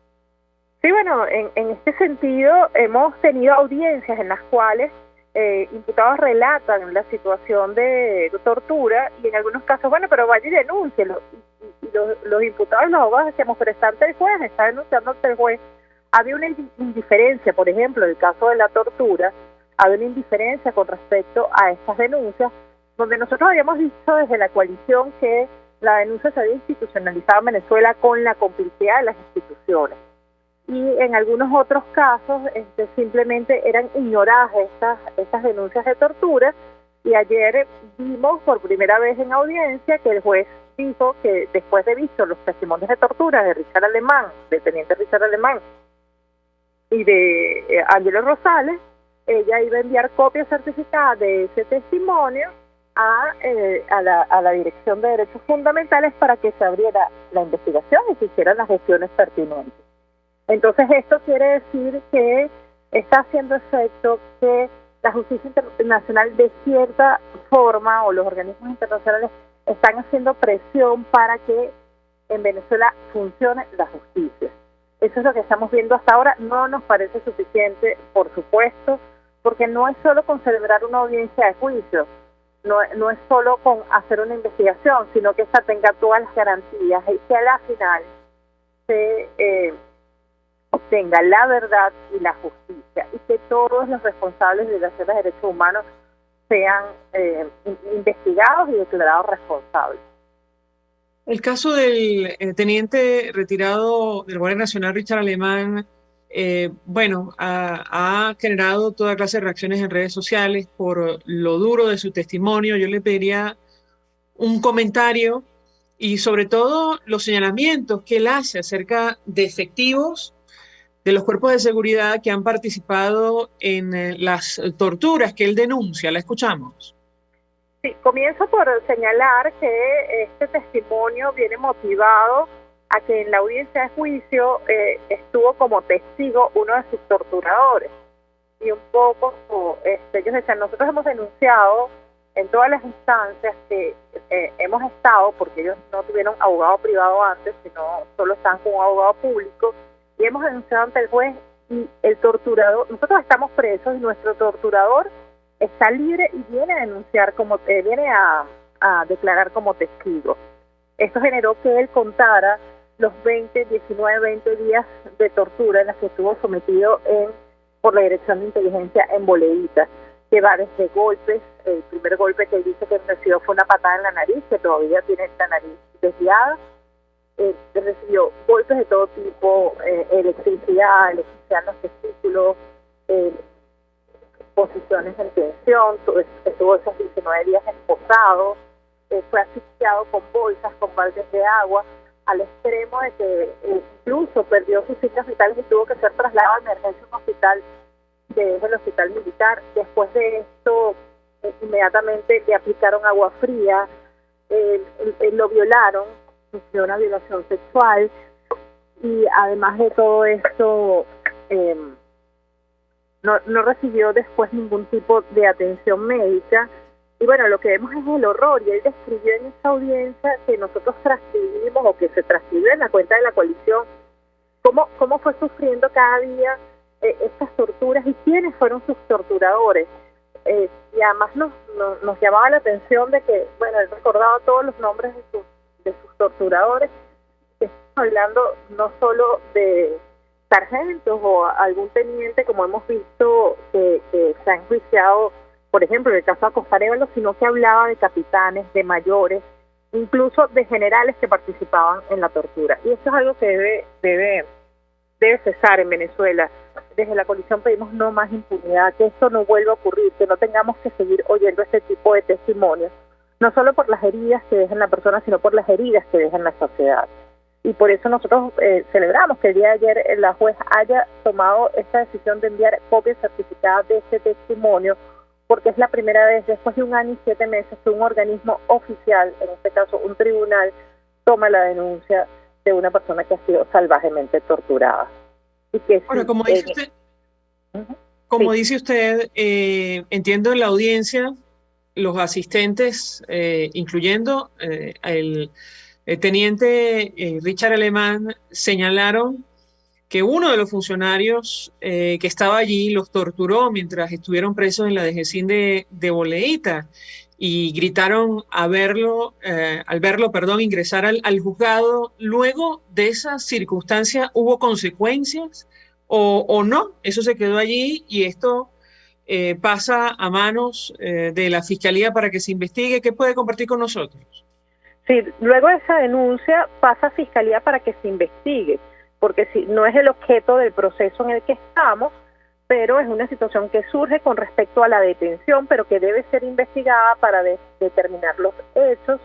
Sí, bueno, en este sentido hemos tenido audiencias en las cuales imputados relatan la situación de tortura y en algunos casos, bueno, pero vaya y denúncielo. Y los imputados y los abogados decíamos, pero está ante el juez, está denunciando ante el juez. Había una indiferencia, por ejemplo, en el caso de la tortura, había una indiferencia con respecto a estas denuncias, donde nosotros habíamos dicho desde la coalición que la denuncia se había institucionalizado en Venezuela con la complicidad de las instituciones. y en algunos otros casos simplemente eran ignoradas estas denuncias de tortura. Y ayer vimos por primera vez en audiencia que el juez dijo que después de visto los testimonios de tortura de Richard Alemán, del teniente Richard Alemán y de Ángelo Rosales, ella iba a enviar copia certificada de ese testimonio a la Dirección de Derechos Fundamentales para que se abriera la investigación y se hicieran las gestiones pertinentes. Entonces esto quiere decir que está haciendo efecto que la justicia internacional de cierta forma, o los organismos internacionales están haciendo presión para que en Venezuela funcione la justicia. Eso es lo que estamos viendo hasta ahora. No nos parece suficiente, por supuesto, porque no es solo con celebrar una audiencia de juicio, no es solo con hacer una investigación, sino que esta tenga todas las garantías y que a la final se obtenga la verdad y la justicia, y que todos los responsables de violaciones de derechos humanos sean investigados y declarados responsables. El caso del teniente retirado de la Guardia Nacional, Richard Alemán, ha generado toda clase de reacciones en redes sociales por lo duro de su testimonio. Yo le pediría un comentario y sobre todo los señalamientos que él hace acerca de efectivos de los cuerpos de seguridad que han participado en las torturas que él denuncia. La escuchamos. Sí, comienzo por señalar que este testimonio viene motivado a que en la audiencia de juicio estuvo como testigo uno de sus torturadores. Y un poco, ellos decían, nosotros hemos denunciado en todas las instancias que hemos estado, porque ellos no tuvieron abogado privado antes, sino solo estaban con un abogado público, y hemos denunciado ante el juez, y el torturador, nosotros estamos presos y nuestro torturador está libre y viene a denunciar, viene a declarar como testigo. Esto generó que él contara los 20 días de tortura en las que estuvo sometido por la Dirección de Inteligencia en Boleíta, que va desde golpes. El primer golpe que él dice que recibió fue una patada en la nariz, que todavía tiene la nariz desviada. Recibió golpes de todo tipo, electricidad en los testículos, posiciones en tensión, estuvo esos 19 días esposado, fue asfixiado con bolsas, con baldes de agua, al extremo de que incluso perdió sus signos vitales y tuvo que ser trasladado de emergencia a un hospital, que es el hospital militar. Después de esto, inmediatamente le aplicaron agua fría, lo violaron, sufrió una violación sexual, y además de todo esto no recibió después ningún tipo de atención médica. Y bueno, lo que vemos es el horror, y él describió en esa audiencia que nosotros transcribimos, o que se transcribió en la cuenta de la coalición, cómo fue sufriendo cada día estas torturas y quiénes fueron sus torturadores. Y además nos llamaba la atención de que, bueno, él recordaba todos los nombres de sus torturadores. Estamos hablando no solo de sargentos o algún teniente, como hemos visto que se ha enjuiciado, por ejemplo, en el caso de Acosta Arévalo, sino que hablaba de capitanes, de mayores, incluso de generales que participaban en la tortura. Y esto es algo que debe cesar en Venezuela. Desde la coalición pedimos no más impunidad, que esto no vuelva a ocurrir, que no tengamos que seguir oyendo este tipo de testimonios, no solo por las heridas que dejan la persona, sino por las heridas que dejan la sociedad. Y por eso nosotros celebramos que el día de ayer la juez haya tomado esta decisión de enviar copias certificadas de este testimonio, porque es la primera vez después de 1 año y 7 meses que un organismo oficial, en este caso un tribunal, toma la denuncia de una persona que ha sido salvajemente torturada. Y que ahora, como dice usted, dice usted, entiendo en la audiencia, los asistentes, incluyendo el teniente Richard Alemán, señalaron que uno de los funcionarios que estaba allí los torturó mientras estuvieron presos en la DGCIN de Boleíta, y gritaron al verlo, ingresar al juzgado. Luego de esa circunstancia, ¿hubo consecuencias o no? Eso se quedó allí y esto pasa a manos de la Fiscalía para que se investigue. ¿Qué puede compartir con nosotros? Sí, luego de esa denuncia pasa a Fiscalía para que se investigue, porque si no es el objeto del proceso en el que estamos, pero es una situación que surge con respecto a la detención, pero que debe ser investigada para determinar los hechos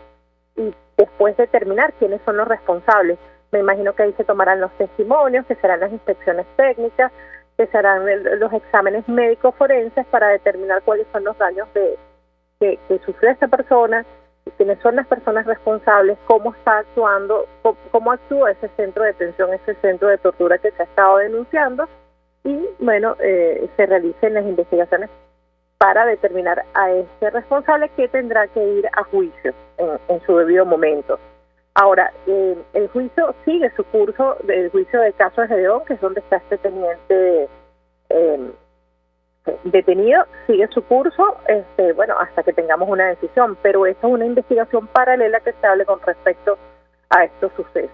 y después determinar quiénes son los responsables. Me imagino que ahí se tomarán los testimonios, que serán las inspecciones técnicas, que serán los exámenes médicos forenses para determinar cuáles son los daños que sufrió esta persona, quiénes son las personas responsables, cómo está actuando, cómo actúa ese centro de detención, ese centro de tortura que se ha estado denunciando, y bueno, se realicen las investigaciones para determinar a este responsable, que tendrá que ir a juicio en su debido momento. Ahora, el juicio sigue su curso, el juicio del caso de Gedeón, que es donde está este teniente detenido, sigue su curso, bueno, hasta que tengamos una decisión, pero esta es una investigación paralela que se hable con respecto a estos sucesos.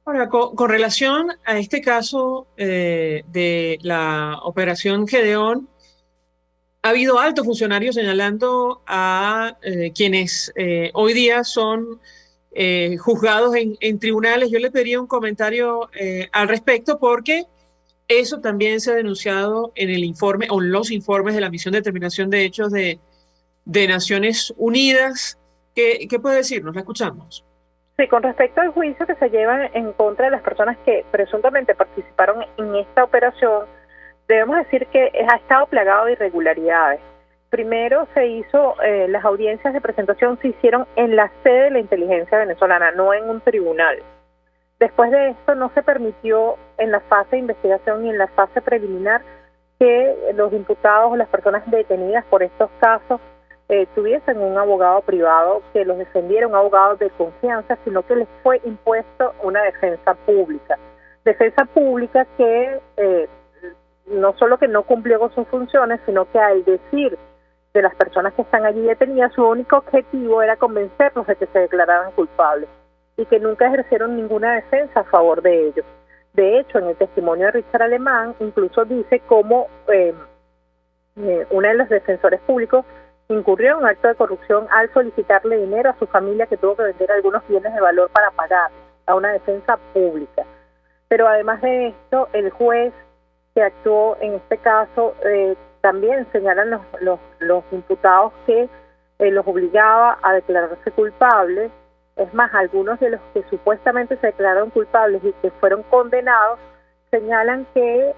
Ahora, con relación a este caso de la operación Gedeón, ha habido altos funcionarios señalando a quienes hoy día son juzgados en tribunales. Yo le pediría un comentario al respecto, porque eso también se ha denunciado en el informe o en los informes de la Misión de Determinación de Hechos de Naciones Unidas. ¿Qué puede decirnos? La escuchamos. Sí, con respecto al juicio que se lleva en contra de las personas que presuntamente participaron en esta operación, debemos decir que ha estado plagado de irregularidades. Primero se hizo, las audiencias de presentación se hicieron en la sede de la inteligencia venezolana, no en un tribunal. Después de esto no se permitió en la fase de investigación y en la fase preliminar que los imputados o las personas detenidas por estos casos tuviesen un abogado privado que los defendiera, un abogado de confianza, sino que les fue impuesto una defensa pública. Defensa pública que no solo que no cumplió con sus funciones, sino que al decir de las personas que están allí detenidas, su único objetivo era convencerlos de que se declararan culpables y que nunca ejercieron ninguna defensa a favor de ellos. De hecho, en el testimonio de Richard Alemán, incluso dice cómo uno de los defensores públicos incurrió en un acto de corrupción al solicitarle dinero a su familia, que tuvo que vender algunos bienes de valor para pagar a una defensa pública. Pero además de esto, el juez que actuó en este caso también señalan los imputados que los obligaba a declararse culpables. Es más, algunos de los que supuestamente se declararon culpables y que fueron condenados señalan que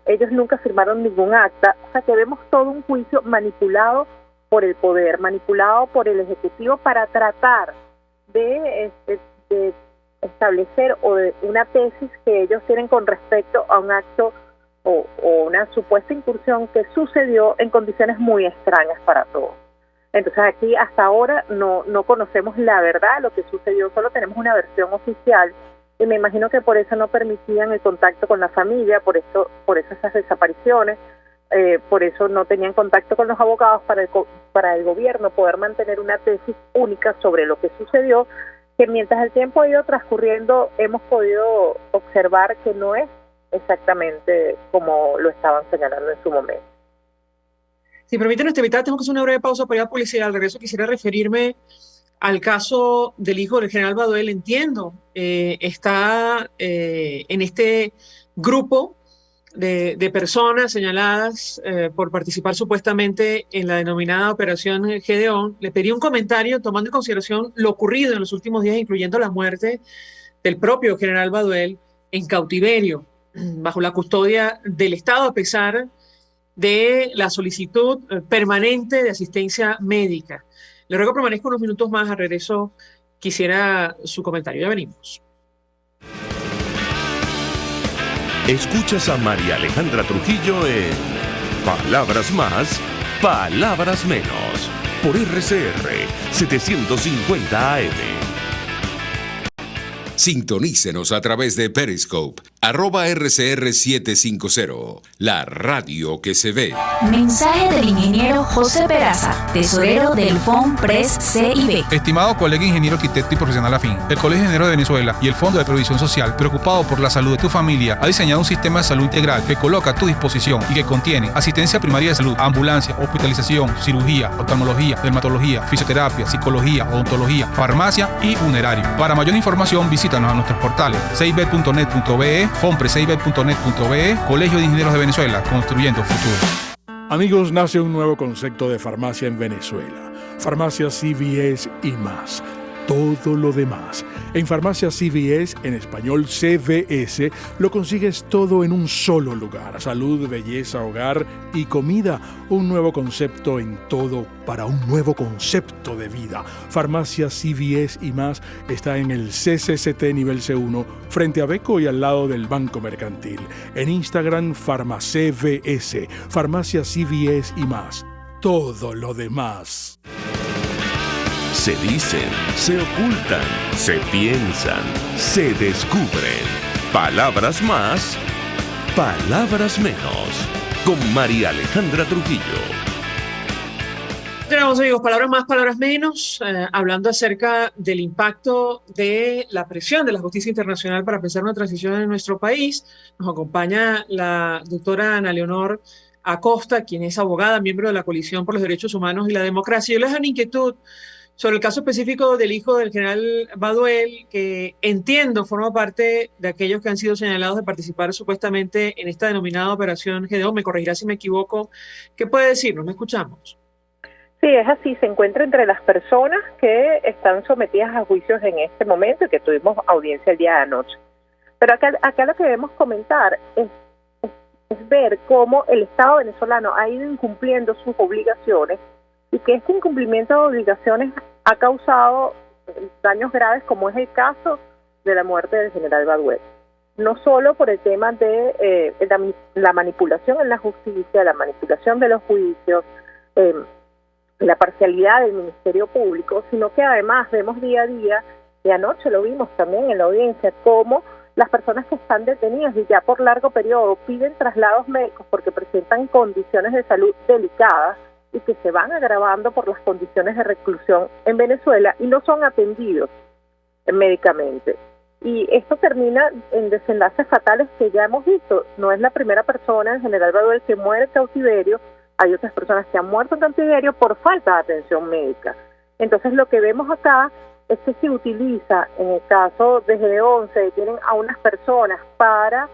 ellos nunca firmaron ningún acta. O sea, que vemos todo un juicio manipulado por el poder, manipulado por el Ejecutivo para tratar de establecer una tesis que ellos tienen con respecto a un acto o una supuesta incursión que sucedió en condiciones muy extrañas para todos. Entonces aquí hasta ahora no conocemos la verdad de lo que sucedió, solo tenemos una versión oficial, y me imagino que por eso no permitían el contacto con la familia, por eso esas desapariciones, por eso no tenían contacto con los abogados para el gobierno poder mantener una tesis única sobre lo que sucedió, que mientras el tiempo ha ido transcurriendo hemos podido observar que no es exactamente como lo estaban señalando en su momento. Si permiten nuestra invitada, tengo que hacer una breve pausa para ir a publicidad. Al regreso quisiera referirme al caso del hijo del general Baduel. Entiendo, está en este grupo de personas señaladas por participar supuestamente en la denominada Operación Gedeón. Le pedí un comentario tomando en consideración lo ocurrido en los últimos días, incluyendo la muerte del propio general Baduel en cautiverio, bajo la custodia del Estado, a pesar de la solicitud permanente de asistencia médica. Le ruego que permanezca unos minutos más. Al regreso quisiera su comentario. Ya venimos. Escuchas a María Alejandra Trujillo en Palabras Más, Palabras Menos, por RCR 750 AM. Sintonícenos a través de Periscope, @RCR750, la radio que se ve. Mensaje del ingeniero José Peraza, tesorero del FONPRES CIB. Estimado colega ingeniero, arquitecto y profesional afín, el Colegio de Ingenieros de Venezuela y el Fondo de Previsión Social, preocupado por la salud de tu familia, ha diseñado un sistema de salud integral que coloca a tu disposición y que contiene asistencia primaria de salud, ambulancia, hospitalización, cirugía, oftalmología, dermatología, fisioterapia, psicología, odontología, farmacia y funerario. Para mayor información, visítanos a nuestros portales cib.net.be, fonprescib.net.be, Colegio de Ingenieros de Venezuela, construyendo futuro. Amigos, nace un nuevo concepto de farmacia en Venezuela. Farmacia CVS y más. Todo lo demás. En Farmacia CVS, en español CVS, lo consigues todo en un solo lugar. Salud, belleza, hogar y comida. Un nuevo concepto en todo para un nuevo concepto de vida. Farmacia CVS y más está en el CCCT nivel C1, frente a Beco y al lado del Banco Mercantil. En Instagram, FarmaCVS. Farmacia CVS y más. Todo lo demás. Se dicen, se ocultan, se piensan, se descubren. Palabras más, palabras menos. Con María Alejandra Trujillo. Tenemos, amigos, palabras más, palabras menos, hablando acerca del impacto de la presión de la justicia internacional para pensar una transición en nuestro país. Nos acompaña la doctora Ana Leonor Acosta, quien es abogada, miembro de la Coalición por los Derechos Humanos y la Democracia. Yo les hago una inquietud sobre el caso específico del hijo del general Baduel, que entiendo forma parte de aquellos que han sido señalados de participar supuestamente en esta denominada Operación Gedeón. Me corregirá si me equivoco. ¿Qué puede decirnos? ¿Me escuchamos? Sí, es así. Se encuentra entre las personas que están sometidas a juicios en este momento y que tuvimos audiencia el día de anoche. Pero acá lo que debemos comentar es ver cómo el Estado venezolano ha ido incumpliendo sus obligaciones y que este incumplimiento de obligaciones ha causado daños graves, como es el caso de la muerte del general Baduel. No solo por el tema de la manipulación en la justicia, la manipulación de los juicios, la parcialidad del Ministerio Público, sino que además vemos día a día, y anoche lo vimos también en la audiencia, cómo las personas que están detenidas y ya por largo periodo piden traslados médicos porque presentan condiciones de salud delicadas y que se van agravando por las condiciones de reclusión en Venezuela y no son atendidos médicamente. Y esto termina en desenlaces fatales que ya hemos visto. No es la primera persona, el general Baduel, que muere en cautiverio. Hay otras personas que han muerto en cautiverio por falta de atención médica. Entonces lo que vemos acá es que se utiliza, en el caso de Gedeón, se detienen a unas personas para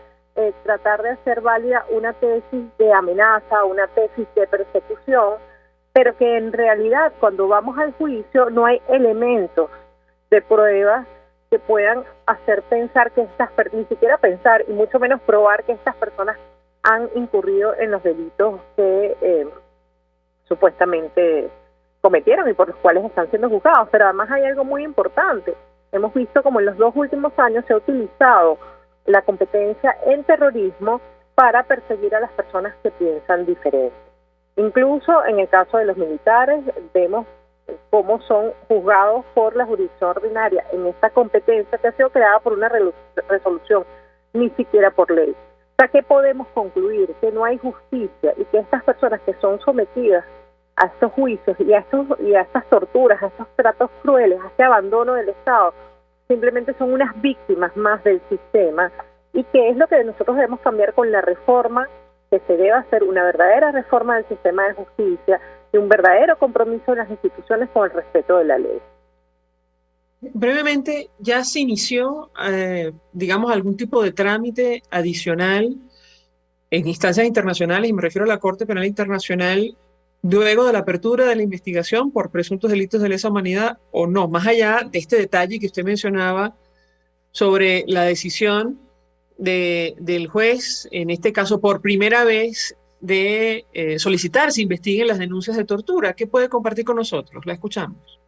tratar de hacer válida una tesis de amenaza, una tesis de persecución, pero que en realidad cuando vamos al juicio no hay elementos de pruebas que puedan hacer pensar que ni siquiera pensar y mucho menos probar que estas personas han incurrido en los delitos que supuestamente cometieron y por los cuales están siendo juzgados. Pero además hay algo muy importante. Hemos visto como en los 2 últimos años se ha utilizado la competencia en terrorismo para perseguir a las personas que piensan diferente. Incluso en el caso de los militares vemos cómo son juzgados por la jurisdicción ordinaria en esta competencia que ha sido creada por una resolución, ni siquiera por ley. O sea, ¿qué podemos concluir? Que no hay justicia y que estas personas que son sometidas a estos juicios y a estas torturas, a estos tratos crueles, a este abandono del Estado, simplemente son unas víctimas más del sistema, y que es lo que nosotros debemos cambiar con la reforma, que se debe hacer una verdadera reforma del sistema de justicia y un verdadero compromiso de las instituciones con el respeto de la ley. Brevemente, ¿ya se inició, digamos, algún tipo de trámite adicional en instancias internacionales, y me refiero a la Corte Penal Internacional, luego de la apertura de la investigación por presuntos delitos de lesa humanidad o no? Más allá de este detalle que usted mencionaba sobre la decisión del juez, en este caso por primera vez, de solicitar se investiguen las denuncias de tortura. ¿Qué puede compartir con nosotros? La escuchamos.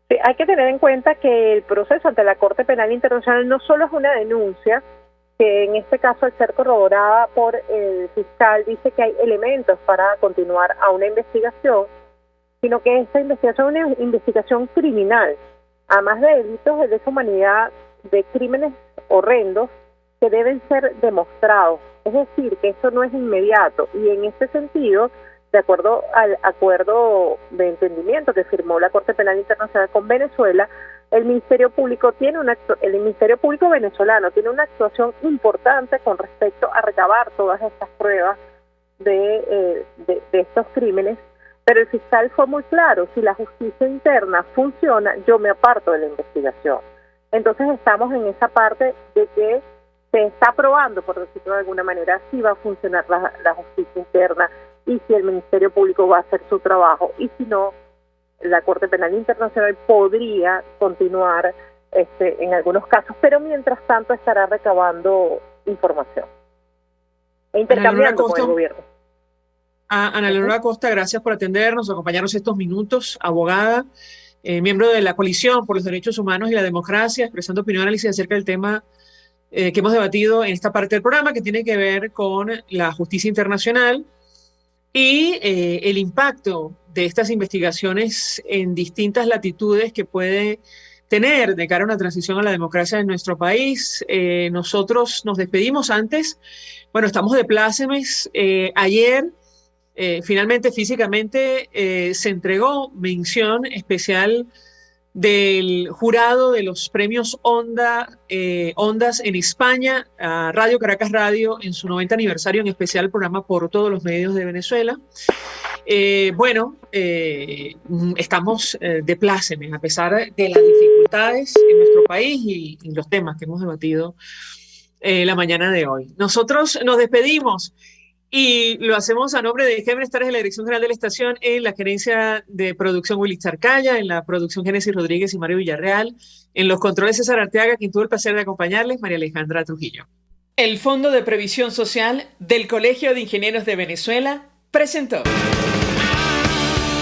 Sí, hay que tener en cuenta que el proceso ante la Corte Penal Internacional no solo es una denuncia, que en este caso, al ser corroborada por el fiscal, dice que hay elementos para continuar a una investigación, sino que esta investigación es una investigación criminal, además de delitos de lesa humanidad, de crímenes horrendos, que deben ser demostrados. Es decir, que esto no es inmediato. Y en este sentido, de acuerdo al acuerdo de entendimiento que firmó la Corte Penal Internacional con Venezuela, el Ministerio Público venezolano tiene una actuación importante con respecto a recabar todas estas pruebas de estos crímenes, pero el fiscal fue muy claro: si la justicia interna funciona, yo me aparto de la investigación. Entonces estamos en esa parte de que se está probando, por decirlo de alguna manera, si va a funcionar la justicia interna y si el Ministerio Público va a hacer su trabajo, y si no, la Corte Penal Internacional podría continuar en algunos casos, pero mientras tanto estará recabando información e intercambiando con el gobierno. Ana Leonora Costa, gracias por atendernos, acompañarnos estos minutos, abogada, miembro de la Coalición por los Derechos Humanos y la Democracia, expresando opinión y análisis acerca del tema que hemos debatido en esta parte del programa, que tiene que ver con la justicia internacional y el impacto de estas investigaciones en distintas latitudes que puede tener de cara a una transición a la democracia en nuestro país. Nosotros nos despedimos antes. Bueno, estamos de plácemes. Ayer, finalmente, físicamente, se entregó mención especial del jurado de los premios Ondas en España, a Radio Caracas Radio, en su 90 aniversario, en especial el programa Por Todos los Medios de Venezuela. Estamos de plácemes, a pesar de las dificultades en nuestro país y los temas que hemos debatido la mañana de hoy. Nosotros nos despedimos y lo hacemos a nombre de Géminis Tares de la Dirección General de la Estación, en la gerencia de producción Willy Charcaya, en la producción Génesis Rodríguez y Mario Villarreal, en los controles César Arteaga, quien tuvo el placer de acompañarles, María Alejandra Trujillo. El Fondo de Previsión Social del Colegio de Ingenieros de Venezuela presentó.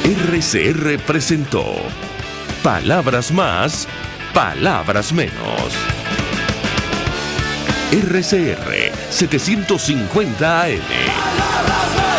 RCR presentó Palabras Más, Palabras Menos. RCR 750 AM.